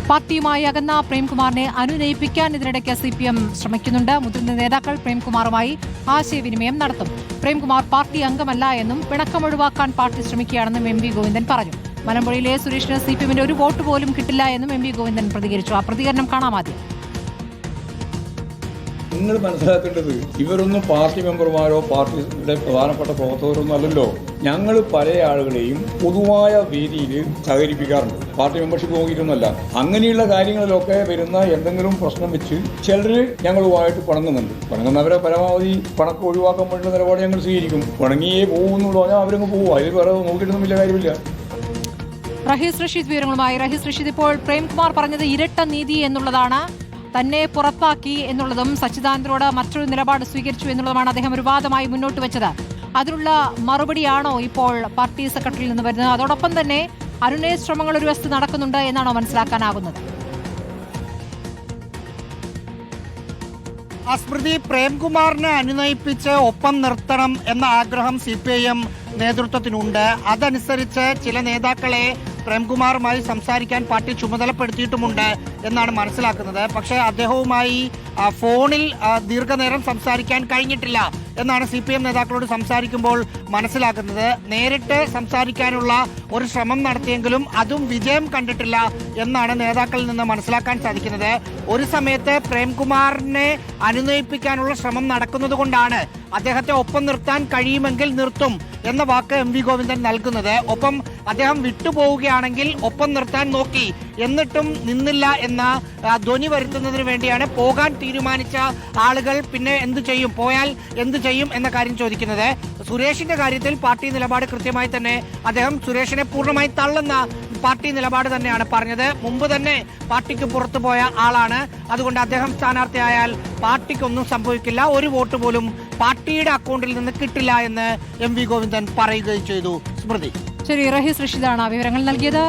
പാർട്ടിയുമായി അകന്ന പ്രേംകുമാറിനെ അനുനയിപ്പിക്കാൻ ഇതിനിടയ്ക്ക് CPM ശ്രമിക്കുന്നുണ്ട്. മുതിർന്ന നേതാക്കൾ പ്രേംകുമാറുമായി ആശയവിനിമയം നടത്തും. പ്രേംകുമാർ പാർട്ടി അംഗമല്ല എന്നും പിണക്കം ഒഴിവാക്കാൻ പാർട്ടി ശ്രമിക്കുകയാണെന്നും MV ഗോവിന്ദൻ പറഞ്ഞു. മലമ്പുഴയിലെ സുരേഷിന് CPMന്റെ ഒരു വോട്ട് പോലും കിട്ടില്ല എന്നും MV ഗോവിന്ദൻ പ്രതികരിച്ചു. ആ പ്രതികരണം കാണാം ആദ്യം. നിങ്ങൾ മനസ്സിലാക്കേണ്ടത് ഇവരൊന്നും പാർട്ടി മെമ്പർമാരോ പാർട്ടിയുടെ പ്രധാനപ്പെട്ട പ്രവർത്തകരൊന്നും അല്ലല്ലോ. ഞങ്ങൾ പല ആളുകളെയും പൊതുവായ വേദിയിൽ സഹകരിപ്പിക്കാറുണ്ട്. Party membership നോക്കിയിട്ടൊന്നുമല്ല. അങ്ങനെയുള്ള കാര്യങ്ങളിലൊക്കെ വരുന്ന എന്തെങ്കിലും പ്രശ്നം വെച്ച് ചിലർ ഞങ്ങളുമായിട്ട് പിണങ്ങുന്നുണ്ട്. പിണങ്ങുന്നവരെ പരമാവധി പണക്കം ഒഴിവാക്കാൻ വേണ്ട നിലപാട് ഞങ്ങൾ സ്വീകരിക്കും. പിണങ്ങിയേ പോകുന്നു പറഞ്ഞാൽ അവരങ്ങ് പോകും. അതിൽ വേറെ നോക്കിയിട്ടൊന്നും വലിയ കാര്യമില്ല. റഹീസ് റഷീദ് വിവരങ്ങളുമായി. റഹീസ് റഷീദ്, ഇപ്പോൾ പ്രേംകുമാർ പറഞ്ഞത് ഇരട്ട നീതി എന്നുള്ളതാണ്. തന്നെ പുറത്താക്കി എന്നുള്ളതും സച്ചിദാനന്ദനോട് മറ്റൊരു നിലപാട് സ്വീകരിച്ചു എന്നുള്ളതുമാണ് അദ്ദേഹം ഒരു വാദമായി മുന്നോട്ട് വെച്ചത്. അതിനുള്ള മറുപടിയാണോ ഇപ്പോൾ പാർട്ടി സെക്രട്ടറിയിൽ നിന്ന് വരുന്നത്? അതോടൊപ്പം തന്നെ അനുനയ ശ്രമങ്ങൾ ഒരു വശത്ത് നടക്കുന്നുണ്ട് എന്നാണോ മനസ്സിലാക്കാനാകുന്നത്? സ്മൃതി, പ്രേംകുമാറിനെ അനുനയിപ്പിച്ച് ഒപ്പം നിർത്തണം എന്ന ആഗ്രഹം CPIM നേതൃത്വത്തിനുണ്ട്. അതനുസരിച്ച് ചില നേതാക്കളെ പ്രേംകുമാറുമായി സംസാരിക്കാൻ പാർട്ടി ചുമതലപ്പെടുത്തിയിട്ടുമുണ്ട് എന്നാണ് മനസ്സിലാക്കുന്നത്. പക്ഷേ അദ്ദേഹവുമായി ഫോണിൽ ദീർഘനേരം സംസാരിക്കാൻ കഴിഞ്ഞിട്ടില്ല എന്നാണ് CPM നേതാക്കളോട് സംസാരിക്കുമ്പോൾ മനസ്സിലാക്കുന്നത്. നേരിട്ട് സംസാരിക്കാനുള്ള ഒരു ശ്രമം നടത്തിയെങ്കിലും അതും വിജയം കണ്ടിട്ടില്ല എന്നാണ് നേതാക്കളിൽ നിന്ന് മനസ്സിലാക്കാൻ സാധിക്കുന്നത്. ഒരു സമയത്ത് പ്രേംകുമാറിനെ അനുനയിപ്പിക്കാനുള്ള ശ്രമം നടക്കുന്നത് കൊണ്ടാണ് അദ്ദേഹത്തെ ഒപ്പം നിർത്താൻ കഴിയുമെങ്കിൽ നിർത്തും എന്ന വാക്ക് MV ഗോവിന്ദൻ നൽകുന്നത്. ഒപ്പം അദ്ദേഹം വിട്ടുപോവുകയാണെങ്കിൽ ഒപ്പം നിർത്താൻ നോക്കി, എന്നിട്ടും നിന്നില്ല എന്ന ധ്വനി വരുത്തുന്നതിന് വേണ്ടിയാണ് പോകാൻ തീരുമാനിച്ച ആളുകൾ പിന്നെ എന്ത് ചെയ്യും, പോയാൽ എന്ത് ചെയ്യും എന്ന കാര്യം ചോദിക്കുന്നത്. സുരേഷിന്റെ കാര്യത്തിൽ പാർട്ടി നിലപാട് കൃത്യമായി തന്നെ അദ്ദേഹം സുരേഷിനെ പൂർണ്ണമായി തള്ളുന്ന പാർട്ടി നിലപാട് തന്നെയാണ് പറഞ്ഞത്. മുമ്പ് തന്നെ പാർട്ടിക്ക് പുറത്തു പോയ ആളാണ്. അതുകൊണ്ട് അദ്ദേഹം സ്ഥാനാർത്ഥിയായാൽ പാർട്ടിക്കൊന്നും സംഭവിക്കില്ല, ഒരു വോട്ട് പോലും പാർട്ടിയുടെ അക്കൗണ്ടിൽ നിന്ന് കിട്ടില്ല എന്ന് MV ഗോവിന്ദൻ പറയുകയും ചെയ്തു. സ്മൃതി, ശരി, റഹീസ് റഷീദാണ് വിവരങ്ങൾ നൽകിയത്.